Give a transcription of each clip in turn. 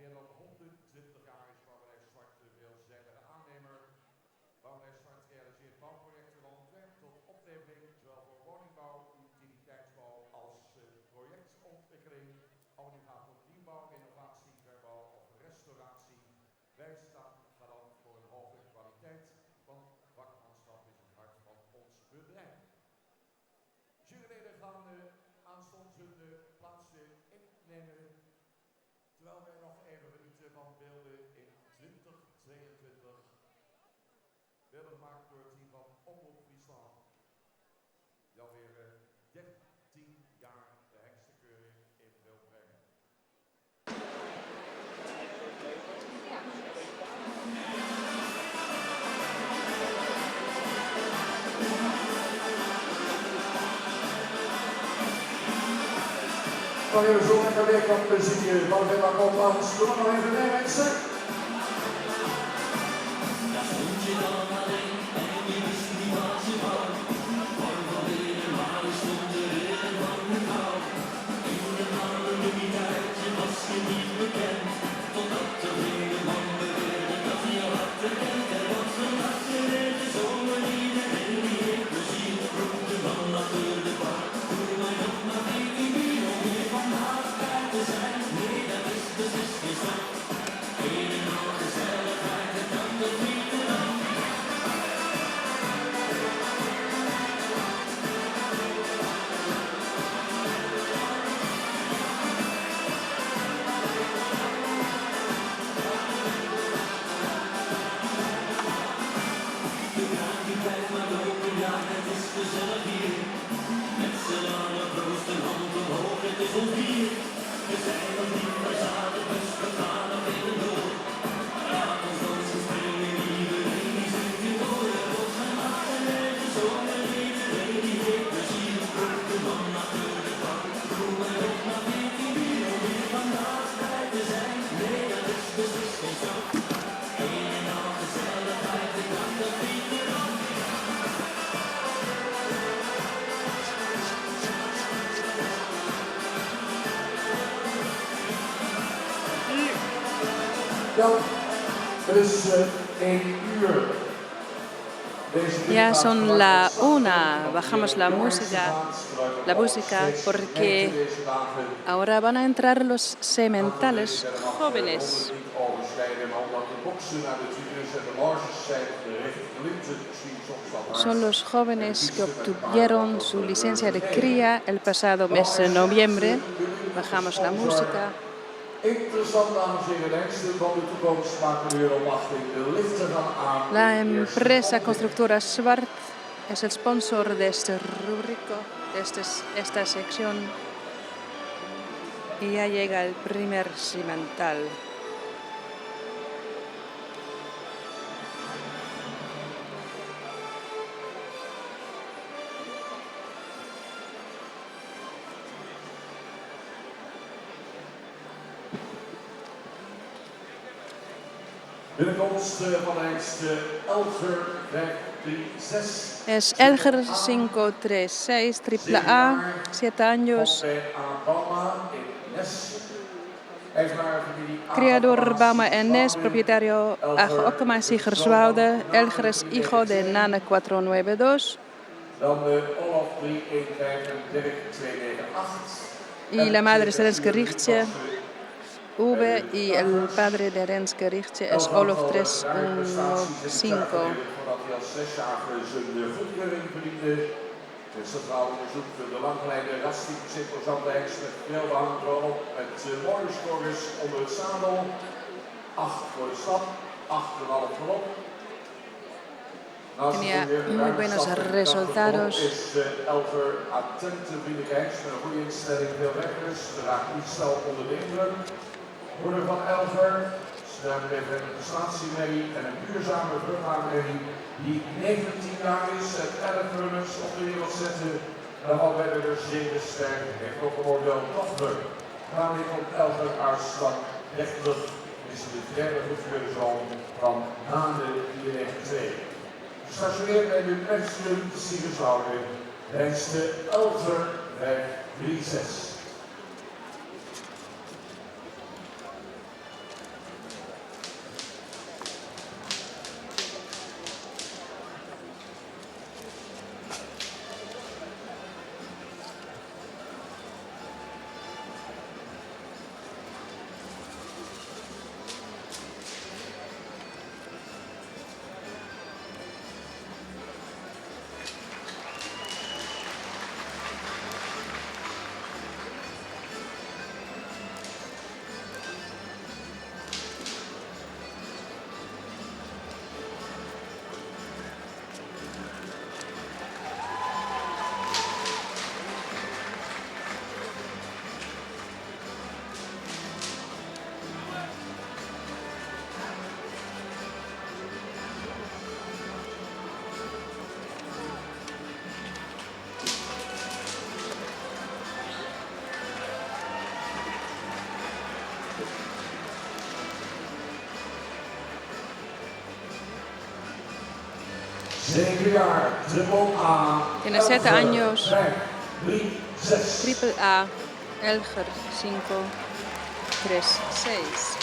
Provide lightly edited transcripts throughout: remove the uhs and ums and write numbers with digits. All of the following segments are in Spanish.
meer dan 120 jaar is Bouwbedrijf Zwart de veelzijdige aannemer. Bouwbedrijf Zwart realiseert bouwprojecten van ontwerp tot oplevering, zowel voor woningbouw, utiliteitsbouw als projectontwikkeling. Al die gaat om nieuwbouw, renovatie, verbouw of restauratie. Wij staan garant voor een hoge kwaliteit, want vakmanschap is het hart van ons bedrijf. Juryleden gaan aanstonds hun plaatsen innemen, terwijl wij nog even genieten van beelden in 2022. Beelden gemaakt door het team van Omroep Friesland, die alweer 13 jaar de heksenkeuring in wil brengen. Dan hebben we zo lekker weer van plezier. Wat we maar op ons. Doe maar nog even mee, mensen. Daar stond je dan alleen en je wist niet wat je wou. Bang van weer, maar je stond erin van de kou. In de maanden de niet uit, je was je niet bekend. Totdat de vrienden van beweerden dat je al had gekend. Er was een nachtje in de zomer, iedereen die heeft plezier. Roep de man achter de bar, doe mij nog maar 14 bier om weer vandaag bij te zijn. Nee, dat is beslist geen straf. Een en al gezelligheid, het kan toch niet eraf. De kraan die blijft maar lopen, ja, het is gezellig hier. Met z'n allen proost een hand omhoog, het is ons bier. We zijn nog niet verzadigd, dus we gaan nog even door. Laat ons dansen, springen, iedereen die zingt in door. Er wordt geen maat en er is zomer, iedereen die heeft plezier. Roep de man achter de bar, doe mij op naar 14 bier om weer vandaag bij te zijn. Nee, dat is beslist geen straf. Een en al gezelligheid, ik kan dat niet eraf. Ja, het is 1 uur. Ya son la 1, bajamos la música porque ahora van a entrar los sementales jóvenes. Son los jóvenes que obtuvieron su licencia de cría el pasado mes de noviembre. Bajamos la música. La empresa constructora Zwart es el sponsor de este rúbrico, de esta sección. Y ya llega el primer cimental. Binnenkomst van Elger 536. Es Elger 536, triple A, 7 años. Criador Bauma Enes, propietario Ajo Ockema y Sigerswoude. Elger es hijo de Nane 492. Y la madre es Renske Richtje V y el padre de Renske Richtje es Olof 315. Het Centraal Onderzoek de langgeleide rasttype met veel behangdrol op met mooie scores onder het zadel. 8 voor de stap, 8,5 voorop. Tenía muy buenos resultados. Is Elger attente vriendelijkheid met een goede instelling, veel rekkers. Ze raakt niet snel onder de indruk. Moeder van Elger, ze hebben even een prestatie mee en een duurzame vruchtbaarheid die 19 jaar is en 11 runners op de wereld zetten. En dan werden we zeer sterk en ook een model Tochter. Daarmee komt Elger Arslan rechtelijk is de derde goedkeurde zoon van Nane 492. Gestationeerd bij de Pension Sigerswoude reist de Elger 536. 7 jaar, triple A. Tiene 7 años. 3, 6. Triple A, Elger 5, 3, 6.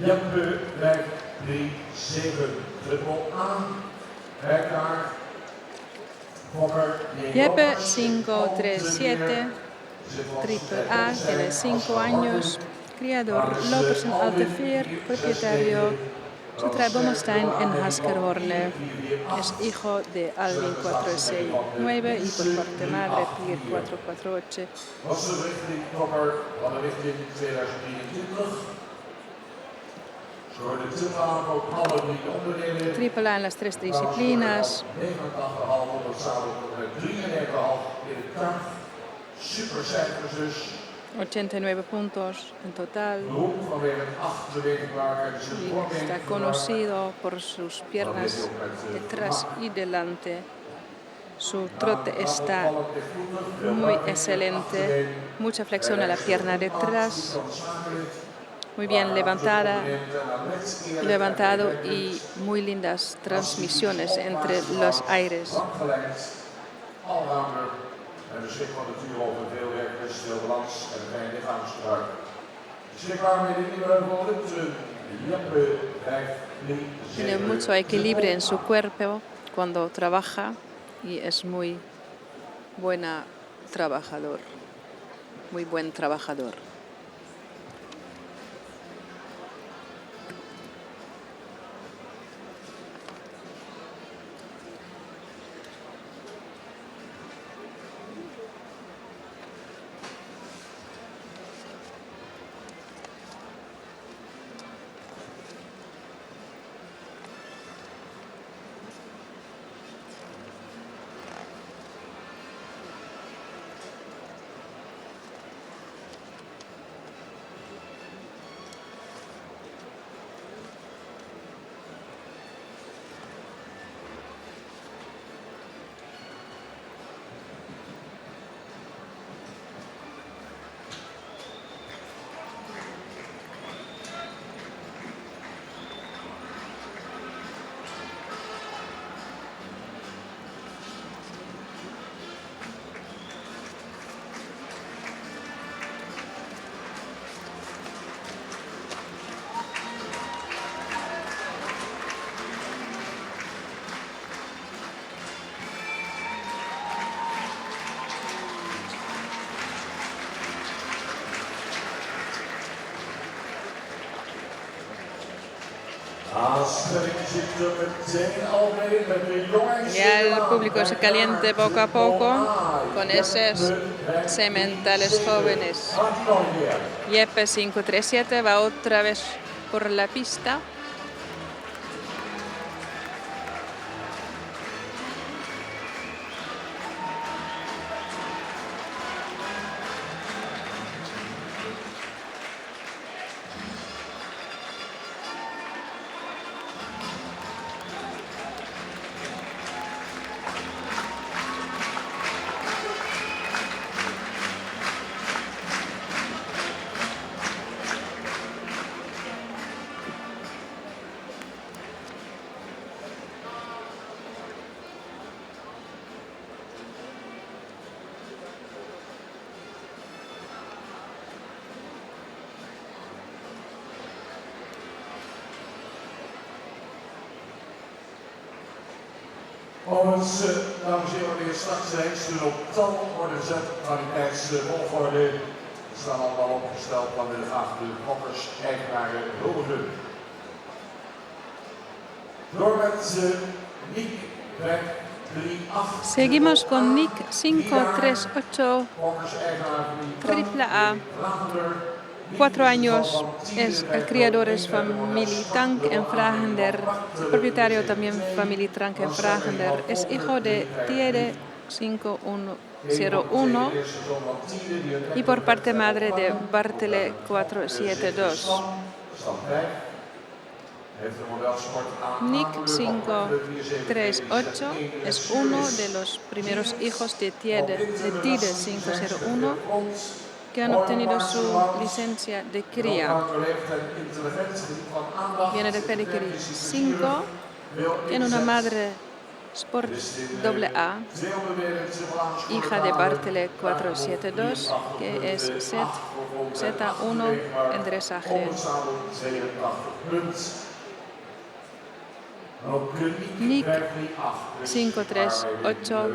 Jeppe 5, 3, 7. Triple A. Rijkaard. Fokker. Jeppe 5, 3, 7. Triple A, tiene 5 años. Criador Lopers en Alteveer, propietario Sutra Bommelstein en Haskerhorne. Es hijo de Alvin 469 y por parte madre Pier 448. Was de richting Fokker van de richting 2023. Door de toename ook alle 3 onderdelen. Triple A en las 3 disciplinas. 89,5 op het zadel tot met 93,5 in het kamp. Supercijfers dus. 89 puntos en total. Beroemd vanwege het 8 bewegingswagen en zijn Y vorming. está conocido por sus piernas detrás y delante. Su trote está muy excelente. Mucha flexión a la pierna detrás. Muy bien levantado y muy lindas transmisiones entre los aires. Allrounder en beschik van natuurlijk over veel werkers, veel balans en geen lichaamsgebruik. Beschikbaar met de nieuwe Lutsen, Jeppe 5, 3, 7. Tiene mucho equilibrio en su cuerpo cuando trabaja y es muy buen trabajador. Muy buen trabajador. Ya el público se caliente poco a poco con esos sementales jóvenes. Jeppe 537 va otra vez por la pista. Overigens, dames en heren, weer straks de hengsten op tal worden gezet. Kwaliteitsvolgorde staan allemaal opgesteld. Dan willen graag de koppers, eigenaren, huldigen. Door met Nick 538. Seguimos con Nick 538, Koppers, eigenaar van die triple A. 4 años, el criador es Familie Tank en Vragender, el propietario también Familie Tank en Vragender, es hijo de Tiede 5101 y por parte madre de Bartele 472. Nick 538 es uno de los primeros hijos de Tiede 501 que han obtenido su licencia de cría. Viene de Pedigree 5, tiene una madre Sport AA, hija de Bartele 472, que es Z1 en dresaje. Nick 538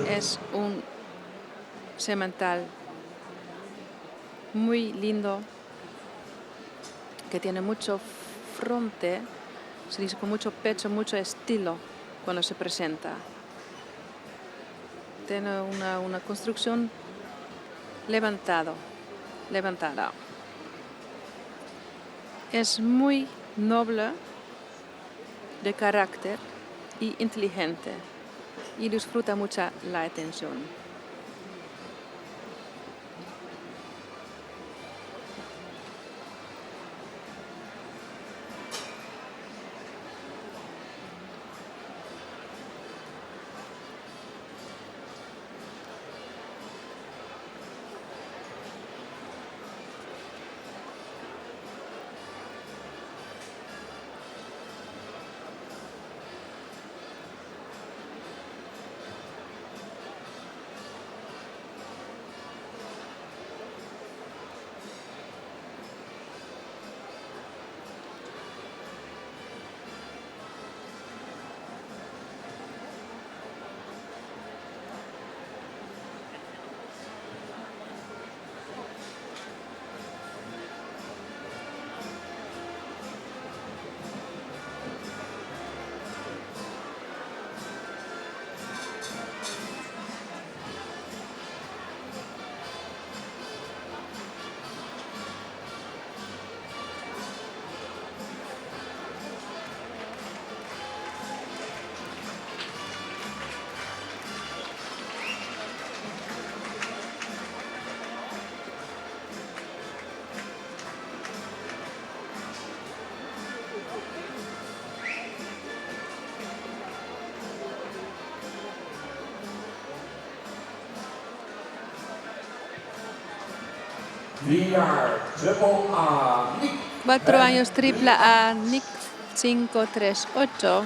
es un semental muy lindo, que tiene mucho fronte, se dice con mucho pecho, mucho estilo cuando se presenta. Tiene una construcción levantada. Es muy noble de carácter y inteligente y disfruta mucho la atención. Triple A, Nick. 4 años triple A, Nick 538.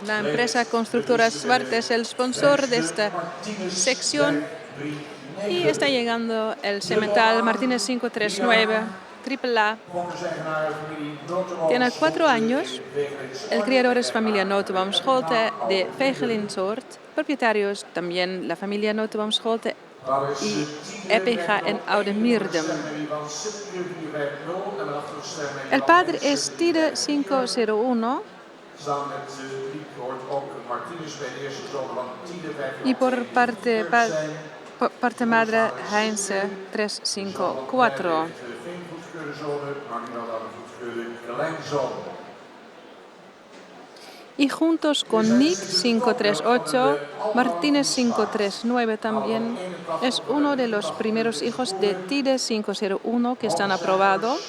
La empresa constructora Swart es el sponsor de esta sección y está llegando el semental Martínez 539 Triple A. Tiene 4 años. El criador es familia Notenbaum Scholte de Vegelinsoort. Propietarios también la familia Notenbaum Scholte y EPG en Oudemierdum. El padre es Tiede 501 y por parte madre Heinze 354. Y juntos con Nick 538, Martínez 539 también es uno de los primeros hijos de Tiede 501 que están aprobados.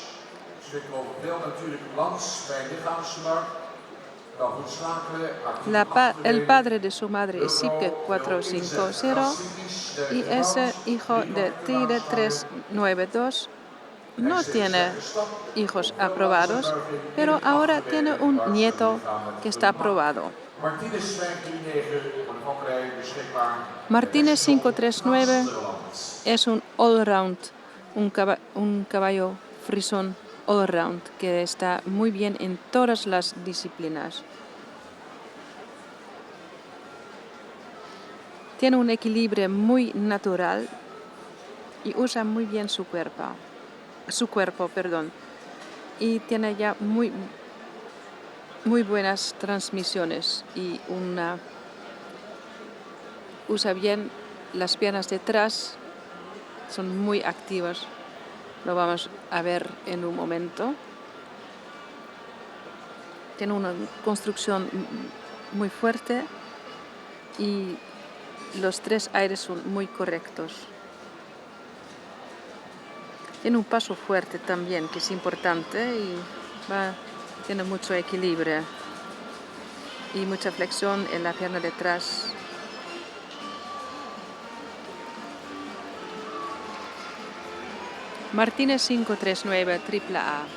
Kan goed schakelen. El padre de su madre es Sipke 450 y ese hijo de Tide 392 no tiene hijos aprobados, pero ahora tiene un nieto que está aprobado. Martinez 539 van Hongarije beschikbaar. Martínez 539 es un all-round, un caballo frisón all-round que está muy bien en todas las disciplinas. Tiene un equilibrio muy natural y usa muy bien su cuerpo, y tiene ya muy buenas transmisiones y usa bien las piernas detrás, son muy activas. Lo vamos a ver en un momento. Tiene una construcción muy fuerte y los 3 aires son muy correctos. Tiene un paso fuerte también, que es importante, y tiene mucho equilibrio y mucha flexión en la pierna detrás. Martínez 539 AAA.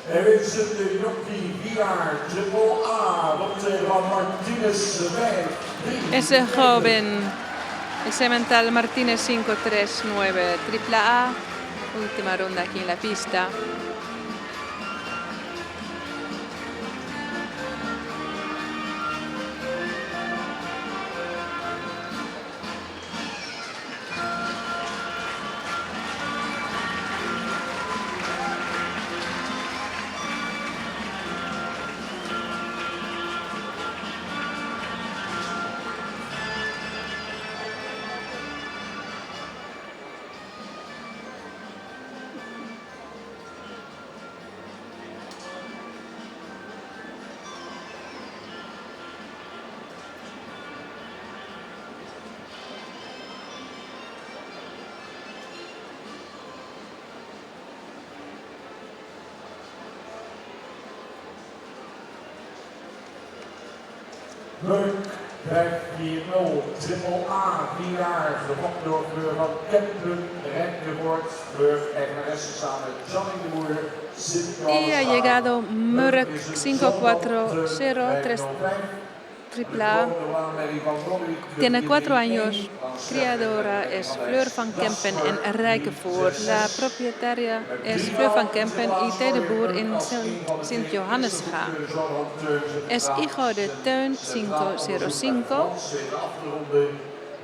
En wensen de jockey Vilar Triple A optreden van Martinez 5. Ese joven, ese mental Martínez 539 AAA, última ronda aquí en la pista. Murk 540 Triple A Vilar, gevolgd door Fleur van Kempen, Remke Wordt, Fleur eigenaresse samen met Johnny de Boer, Y ha llegado Murk 540 AAA. Tiene 4 años. Criadora es Fleur van Kempen en Rijkevoort. La propietaria es Fleur van Kempen y T. de Boer in Sint-Johannesga. Es hijo de Teun 505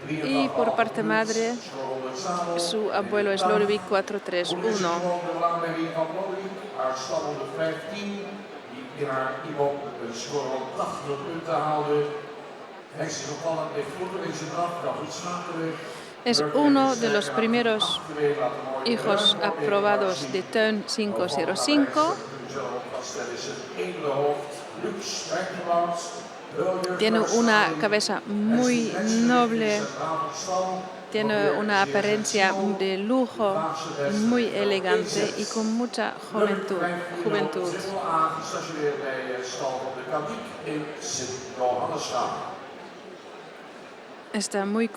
y por parte madre su abuelo es Lodewijk 431. Haar stand 115, die in haar iemand een score van 80 punten haalde. Hij is gevallen, heeft vroeger in zijn draf, kan goed schakelen. Es uno de los primeros hijos aprobados de Teun 505. Tiene una cabeza muy noble, tiene una apariencia de lujo, muy elegante y con mucha juventud. Está muy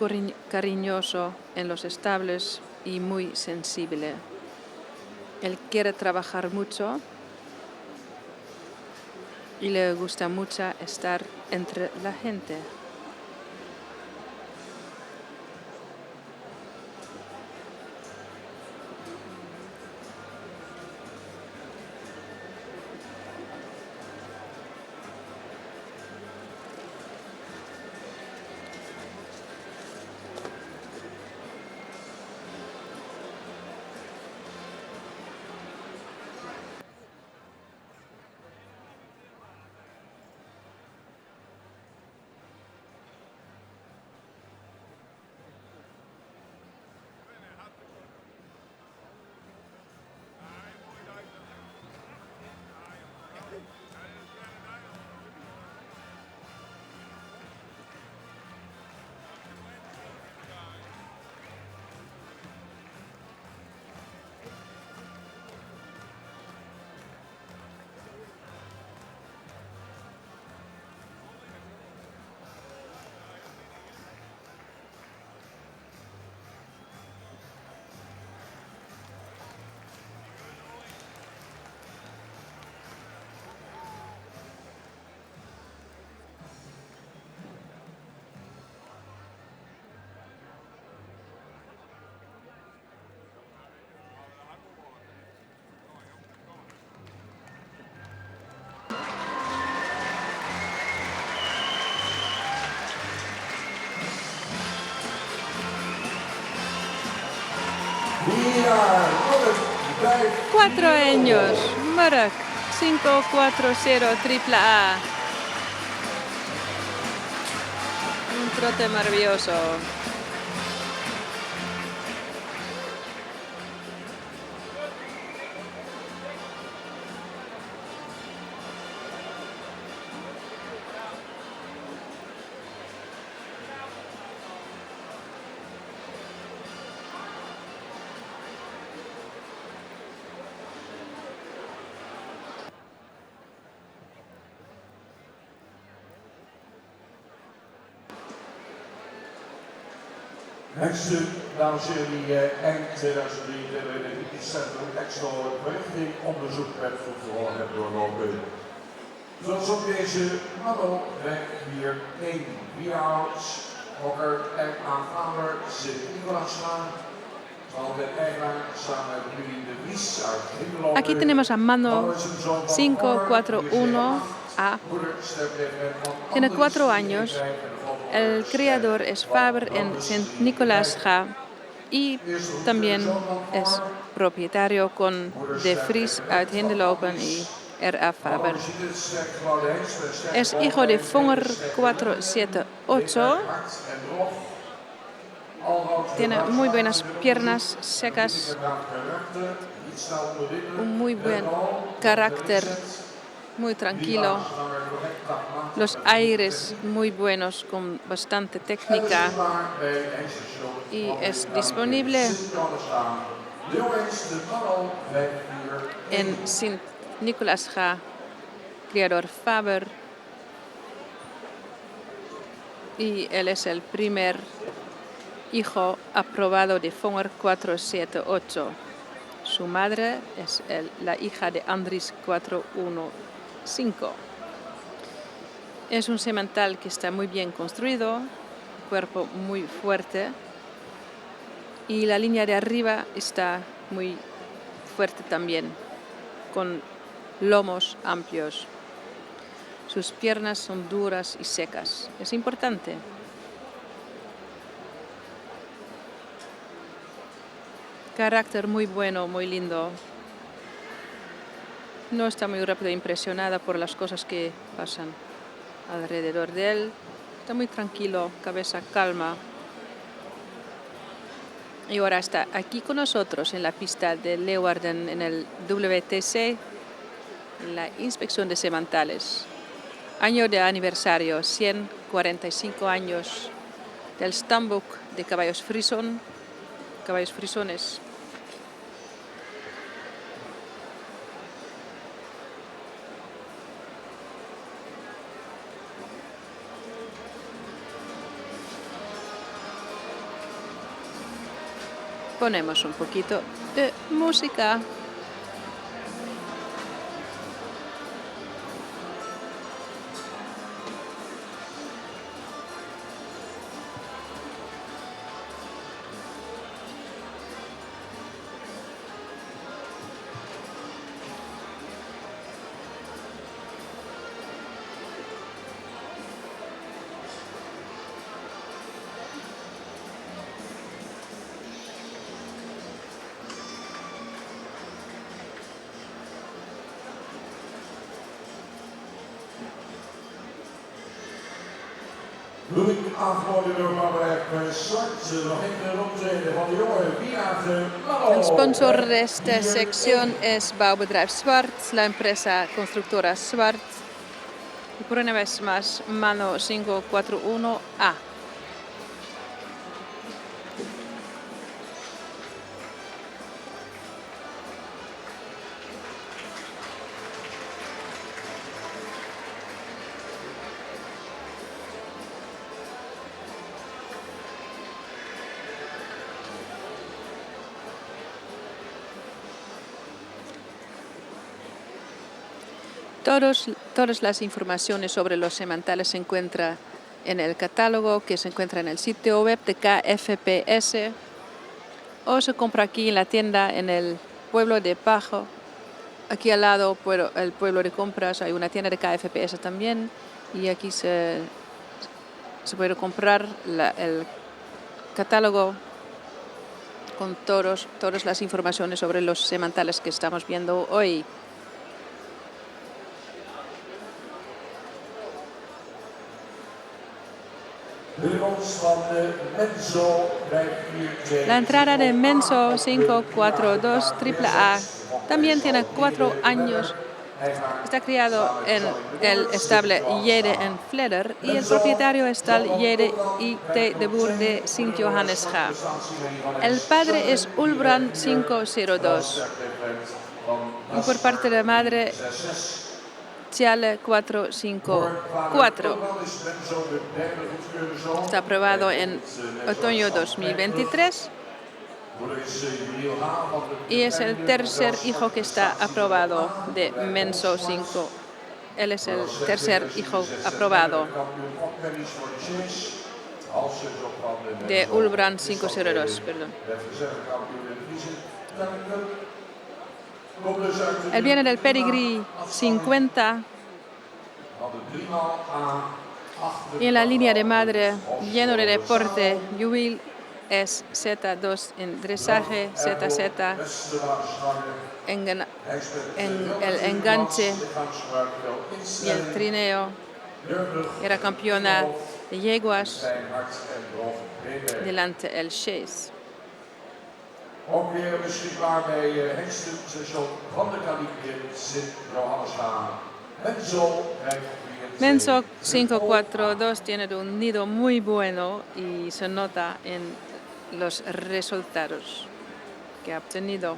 cariñoso en los establos y muy sensible. Él quiere trabajar mucho y le gusta mucho estar entre la gente. 4 4 años. Mark 540 AAA. Un trote maravilloso. Heksen, dames en heren, die eind 2003 in het Wikicentrum Expo verrichting onderzoek met voetbal hebben doorlopen. Zoals op deze Mannelweg hier 1 Wierhout, Hokker en aanvanger Sint-Nicolaaslaan. Van de eigenaar samen met Willy de Vries uit Hindelo. Aquí tenemos a Mano 541A. Tiene 4 años. El creador es Faber en Sint-Nicolaasga y también es propietario con De Vries uit Hindelopen y R.A. Faber. Es hijo de Fonger 478. Tiene muy buenas piernas secas, un muy buen carácter, muy tranquilo. Los aires muy buenos con bastante técnica y es disponible en Sint-Nicolaasga, creador Faber, y él es el primer hijo aprobado de Fonger 478. Su madre es la hija de Andries 415. Es un semental que está muy bien construido, cuerpo muy fuerte y la línea de arriba está muy fuerte también, con lomos amplios. Sus piernas son duras y secas. Es importante. Carácter muy bueno, muy lindo. No está muy rápido, impresionada por las cosas que pasan alrededor de él. Está muy tranquilo, cabeza calma. Y ahora está aquí con nosotros en la pista de Leeuwarden, en el WTC, en la inspección de sementales. Año de aniversario, 145 años del Stamboek de caballos frisones. Ponemos un poquito de música. Wil ik afgooien door Mannelweg Zwart, nog even een optreden van de jongen Wierhout. El sponsor de esta sección es Bouwbedrijf Zwart, la empresa constructora Zwart. Y por una vez más, Mano 541A. Todas las informaciones sobre los sementales se encuentran en el catálogo que se encuentra en el sitio web de KFPS o se compra aquí en la tienda en el pueblo de Pajo. Aquí al lado, el pueblo de compras, hay una tienda de KFPS también y aquí se puede comprar el catálogo con todas las informaciones sobre los sementales que estamos viendo hoy. La entrada de Menso 542 AAA también tiene 4 años. Está criado en el estable Jede en Vleder y el propietario está el Jede IT de Boer de Sint-Johannes-Ga. El padre es Ulbrand 502 y por parte de la madre Tjale 454. Está aprobado en otoño 2023 y es el tercer hijo que está aprobado de Menso 5. Él es el tercer hijo aprobado de Ulbrand 502. Perdón. Él viene del Pedigree 50 y en la línea de madre lleno de deporte, Juweel es Z2 en dresaje, ZZ en el enganche y el trineo. Era campeona de yeguas delante el Chase. Ook weer beschikbaar bij hengstenstation van de kaliber Sint-Johannes-Ga. Menso 542 tiene un nido muy bueno y se nota en los resultados que ha obtenido.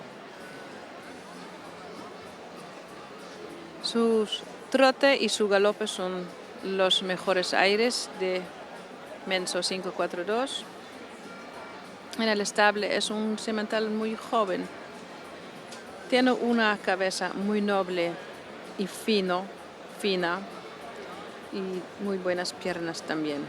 Sus trote y su galope son los mejores aires de Menso 542. En el estable es un semental muy joven. Tiene una cabeza muy noble y fina y muy buenas piernas también.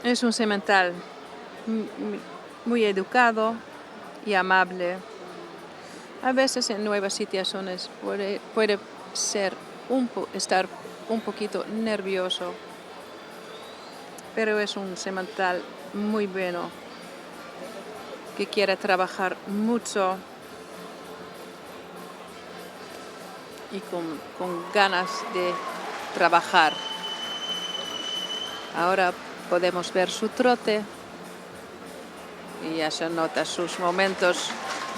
Es un semental muy educado y amable. A veces en nuevas situaciones puede estar un poquito nervioso, pero es un semental muy bueno que quiere trabajar mucho y con ganas de trabajar. Ahora podemos ver su trote y ya se nota sus momentos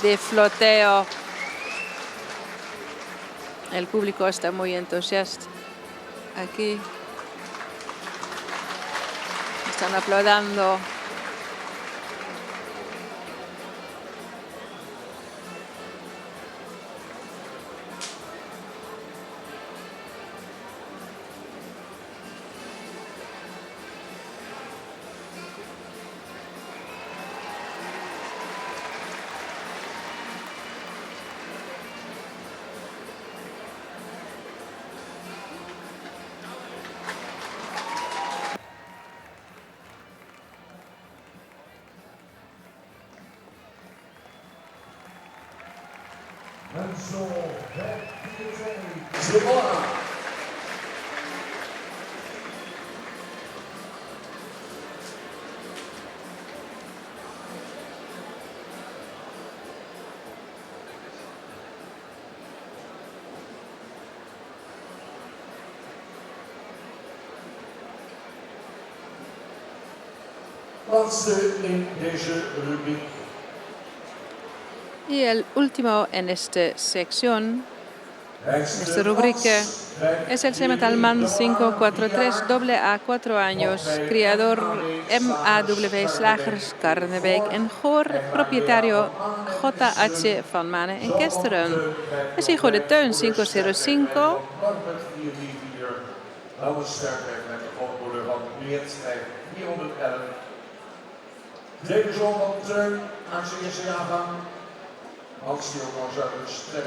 de floteo. El público está muy entusiasta. Aquí están aplaudiendo. Y el último en esta sección, en esta rubrica, es el semental Man 543 AA 4 años, criador MAW Slagers Karnebeek en Goor, propietario JH van Manen en Kesteren. Es hijo de Teun 505.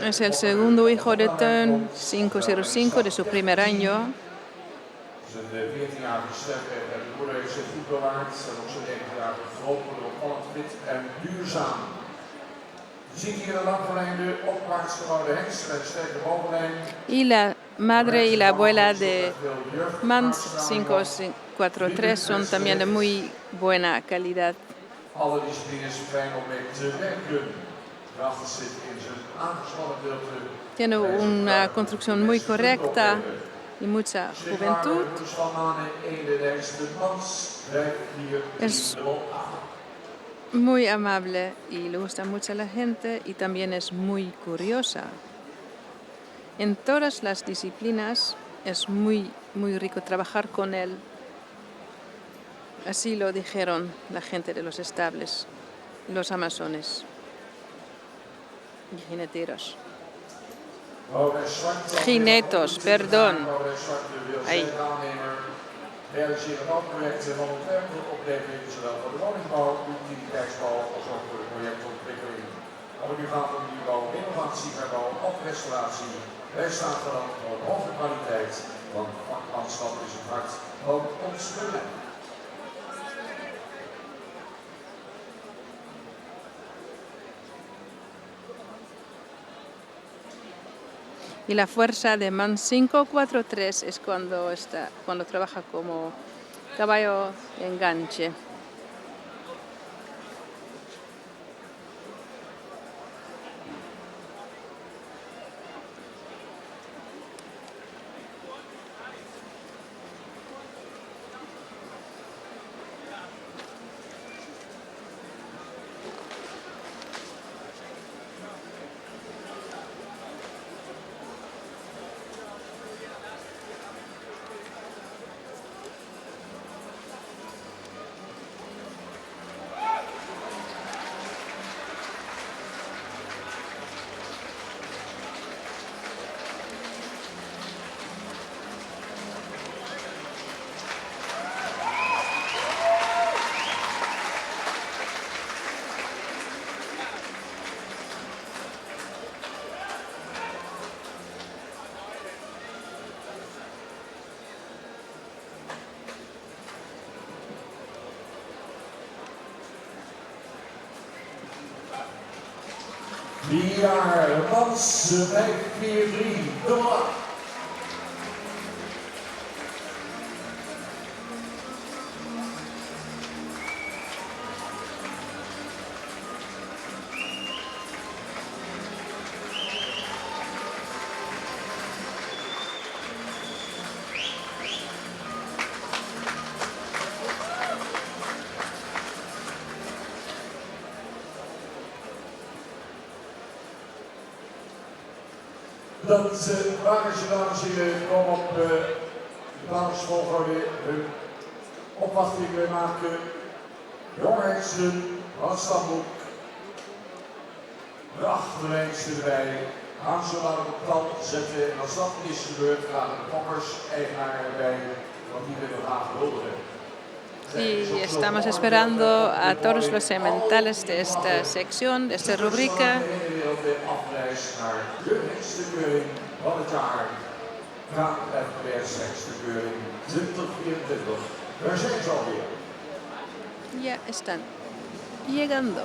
Es el segundo hijo de Teun 505 de su primer año. verlopen door opvallend fit en duurzaam. Je ziet hier de langverlijnde opwaarts gebouwde hengst met een sterke bovenlijn. Y la madre y la abuela de Mans 543 son también de muy buena calidad. Alle disciplines fijn om mee te werken. Kracht zit in zijn aangespannen gedeelte. Tiene una construcción muy correcta y mucha juventud. Es muy amable y le gusta mucho a la gente y también es muy curiosa. En todas las disciplinas es muy rico trabajar con él. Así lo dijeron la gente de los estables, los amazones y jineteros. Jinetos, perdón. Ahí. Realiseren ook projecten van ontwerp tot oplevering, zowel voor de woningbouw, utiliteitsbouw als ook voor de projectontwikkeling. Of het nu gaat om nieuwbouw, innovatie, verbouw of restauratie. Wij staan garant voor een hoge kwaliteit, want vakmanschap is het hart van ons bedrijf. Y la fuerza de MAN 543 es cuando trabaja como caballo de enganche. Jaar Mans 543 door. Dat wagens, dames en heren, komen op de planningsvolgorde hun opwachting mee maken. Jonghengsten van het stamboek. Prachtige hengsten erbij. Hang ze maar op het plan zetten en als dat is gebeurd, gaan de koppers, eigenaren erbij, want die willen graag huldigen. Y estamos esperando a todos los sementales de esta sección, de esta rúbrica. Ya están llegando.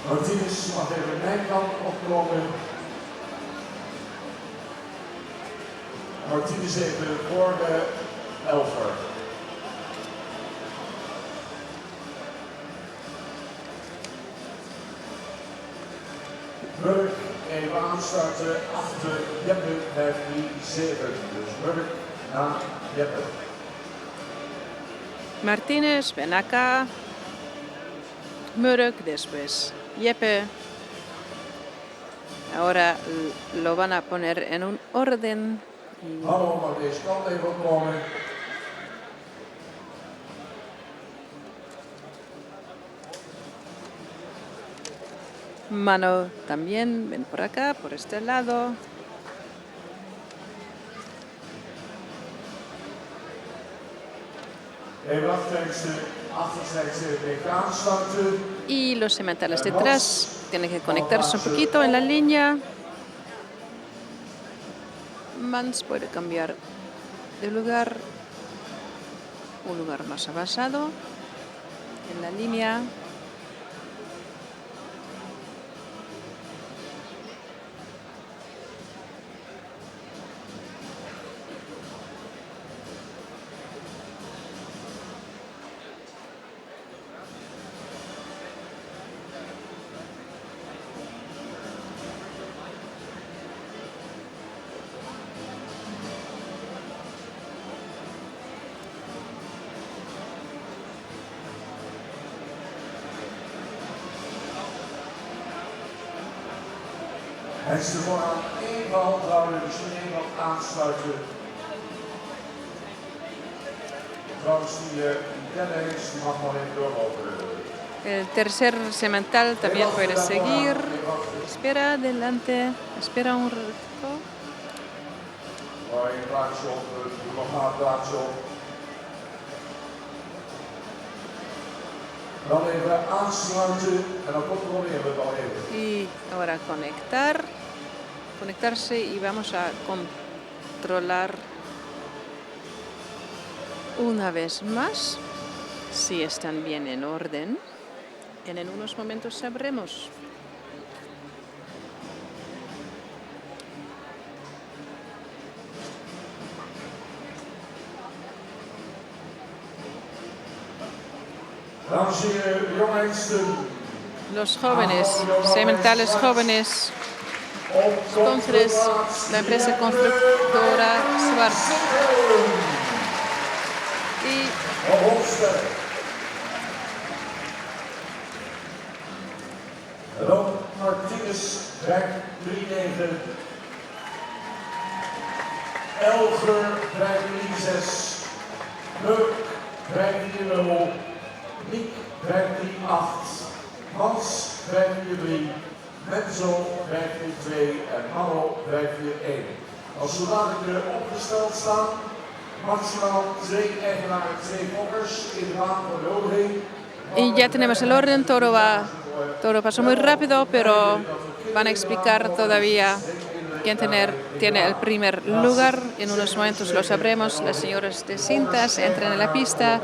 Martinez mag even mijn kant opkomen. Martinez even voor de elfer. Murk even aanstarten achter Jeppe bij die 7. Dus Murk naar Jeppe. Martínez, ven acá. Murk, después Jeppe. Ahora lo van a poner en un orden. Hallo, mag deze kant even opkomen. Mano también, ven por acá, por este lado. Even achtersteekse even aanstarten. Y los sementales detrás tienen que conectarse un poquito en la línea. Mans puede cambiar de lugar, un lugar más avanzado en la línea. Het is ervoor aan één bal houden, dus één bal aansluiten. Trouwens, die Dennis die mag nog even doorlopen. El tercer semental también puede seguir. Espera adelante, espera un rato. Waar je plaatsje op, doe nog maar een plaatsje op. Dan even aansluiten en dan controleren we het al even. Y ahora conectarse y vamos a controlar una vez más si están bien en orden. En unos momentos sabremos. Dames en heren, jongheidsten. Los jóvenes, sementales jóvenes, entonces la empresa constructora Schwarz y Ron Martinez krijgt 3-9. Elger krijgt 3-6. Murk krijgt 4-0. Nick krijgt 3-8. Hans krijgt 4-3. Menzo krijgt 4-2 en Mano krijgt 4-1. Als zodanig er opgesteld staan, maximaal 2 eigenaren, 2 fokkers in de baan voor de overheen. Y ya tenemos el orden, todo pasó muy rápido, pero van a explicar todavía quién tiene el primer lugar. En unos momentos lo sabremos. Las señoras de cintas entran en la pista.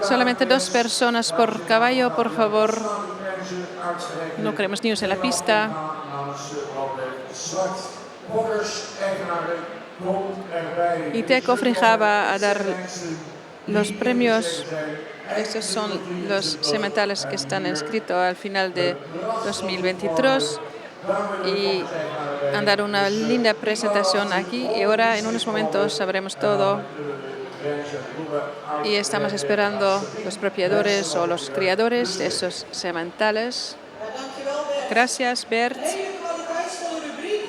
Solamente 2 personas por caballo, por favor. No queremos niños en la pista. Y Teco Frija va a dar los premios. Estos son los sementales que están inscritos al final de 2023 y han dado una linda presentación aquí y ahora en unos momentos sabremos todo y estamos esperando los propietarios o los criadores de estos sementales. Gracias, Bert.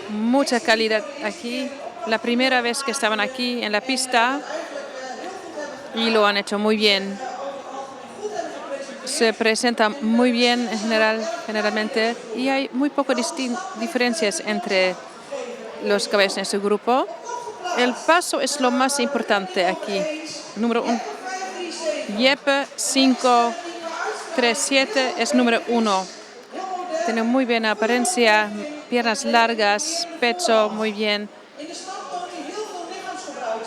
Mucha calidad aquí. La primera vez que estaban aquí en la pista y lo han hecho muy bien. Se presenta muy bien generalmente y hay muy pocas diferencias entre los caballos en este grupo. El paso es lo más importante aquí. Número 1. Jeppe 5-3-7 es número 1. Tiene muy buena apariencia, piernas largas, pecho muy bien.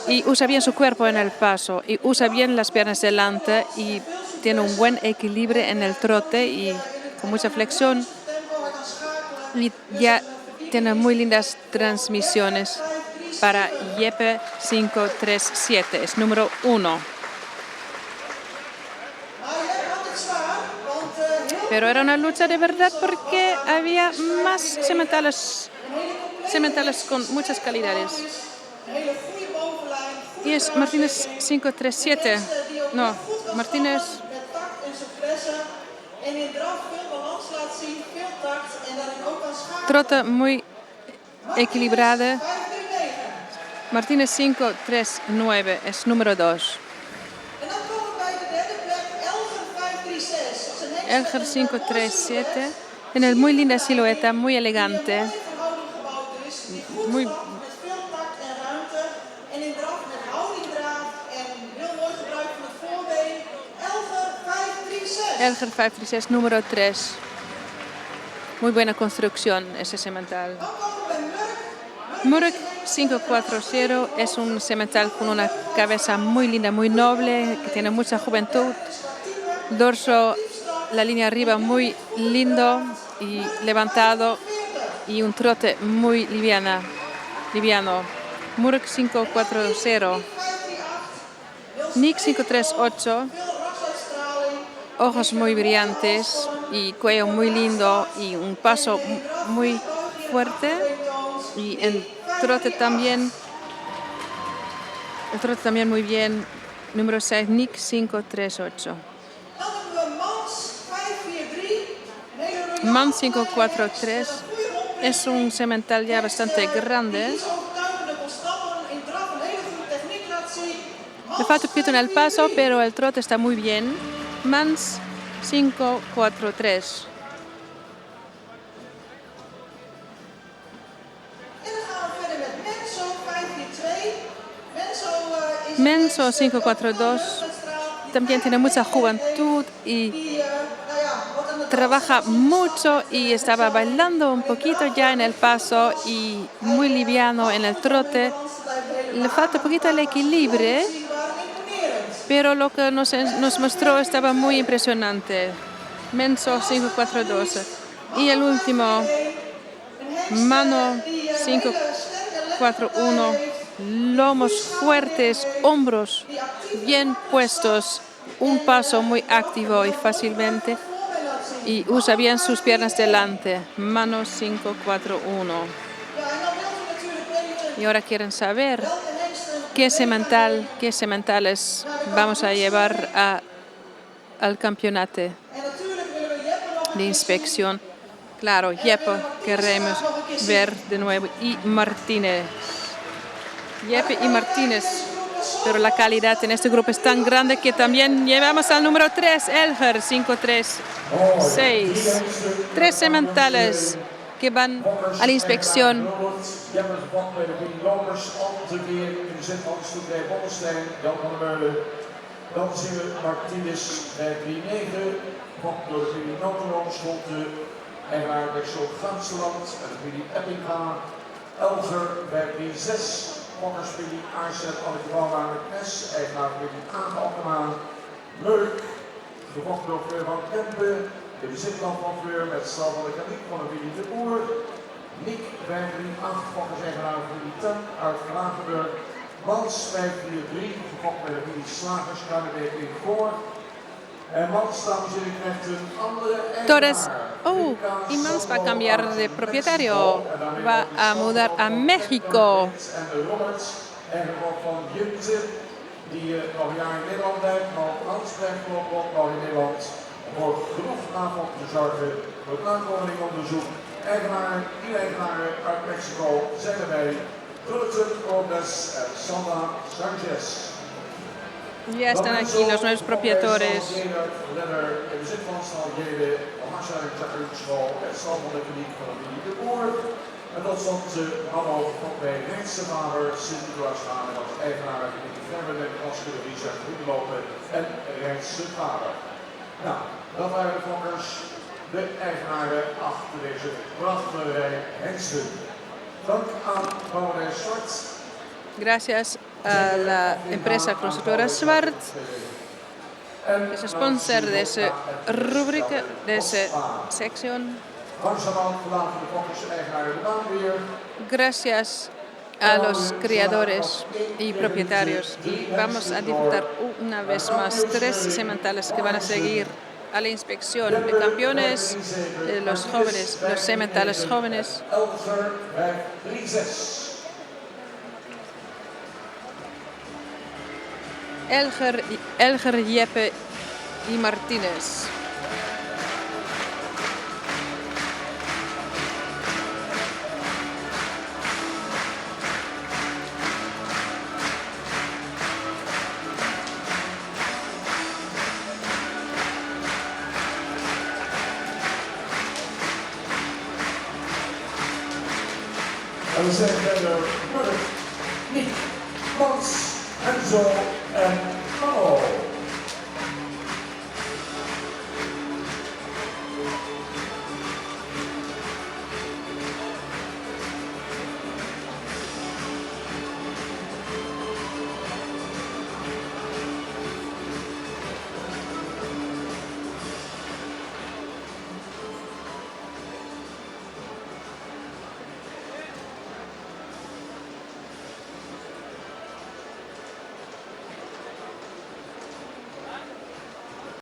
Y usa bien su cuerpo en el paso y usa bien las piernas delante y tiene un buen equilibrio en el trote y con mucha flexión y ya tiene muy lindas transmisiones para Jeppe 537, es número 1. Pero era una lucha de verdad porque había más sementales con muchas calidades. Y es Martínez 537. No, Martínez. Trota muy equilibrada. Martínez 539 es número 2. Elger 537 tiene muy linda silueta, muy elegante. Muy Elger 536, número 3. Muy buena construcción ese semental. Murk 540 es un semental con una cabeza muy linda, muy noble, que tiene mucha juventud. Dorso, la línea arriba muy lindo y levantado y un trote muy liviano. Murk 540. Nick 538. Ojos muy brillantes y cuello muy lindo y un paso muy fuerte. Y el trote también muy bien. Número 6, Nick 538. Man 543 es un semental ya bastante grande. Le falta un poquito en el paso, pero el trote está muy bien. Mans 543. Menso 542 también tiene mucha juventud y trabaja mucho y estaba bailando un poquito ya en el paso y muy liviano en el trote. Le falta un poquito el equilibrio, pero lo que nos mostró estaba muy impresionante. Menso 542. Y el último, Mano 541. Lomos fuertes, hombros bien puestos, un paso muy activo y fácilmente. Y usa bien sus piernas delante. Mano 541. Y ahora quieren saber qué sementales vamos a llevar al campeonato de inspección. Claro, Jeppe queremos ver de nuevo y Martínez. Jeppe y Martínez. Pero la calidad en este grupo es tan grande que también llevamos al número 3, Elger 536. 3 sementales que van a la inspección. Dan zien we Martínez 539, gevolgd door de familie Noteloom, Scholte, Eigenaar Wexel Gansland, en de familie Eppinga, Elger 536, Fonkersfamilie Aarzet, Anneke met Mes, Eigenaar familie Aange-Alkema, Murk, gevolgd door Fleur van Kempen, de bezitland van Fleur met stal van de Kaniek van de familie De Boer, Niek 538, Fonkers-Eigenaar familie Ten uit Gravenburg, Mans 543, gevolgd bij de familie Slagers, Kruidenbeek in Goor. En Mans, dames en heren, krijgt een andere Torres, y Mans va a cambiar de propietario, va a mudar a México. En de Roberts, eigenaar van Jimzin, die nog een jaar in Nederland blijft, maar op Hans blijft nog in Nederland. Voor genoeg avond te zorgen voor het nakomelingonderzoek. Eigenaren uit Mexico zijn erbij. Ya están aquí los nuevos propietarios. En tot slot Hanno van bij Rijksvader, Sint-Nicolaasvader, als eigenaar van de Vermelen, Kaskele, Richard, Goedlopen en Rijksvader. Nou, dat waren de fokkers, de eigenaren achter deze brandweerij Hengsten. Gracias a la empresa constructora Swart Es el sponsor de esa rúbrica, de esa sección. Langzamerhand verlaten de fokkers eigenaren de baan weer. Gracias a los criadores y propietarios. Y vamos a disfrutar una vez más 3 sementales que van a seguir a la inspección de campeones, de los jóvenes, los sementales jóvenes. Elger, 5-3-6. Elger, Jeppe y Martínez. En we zijn verder Murk, Nick, Mats, Enzo en Mano.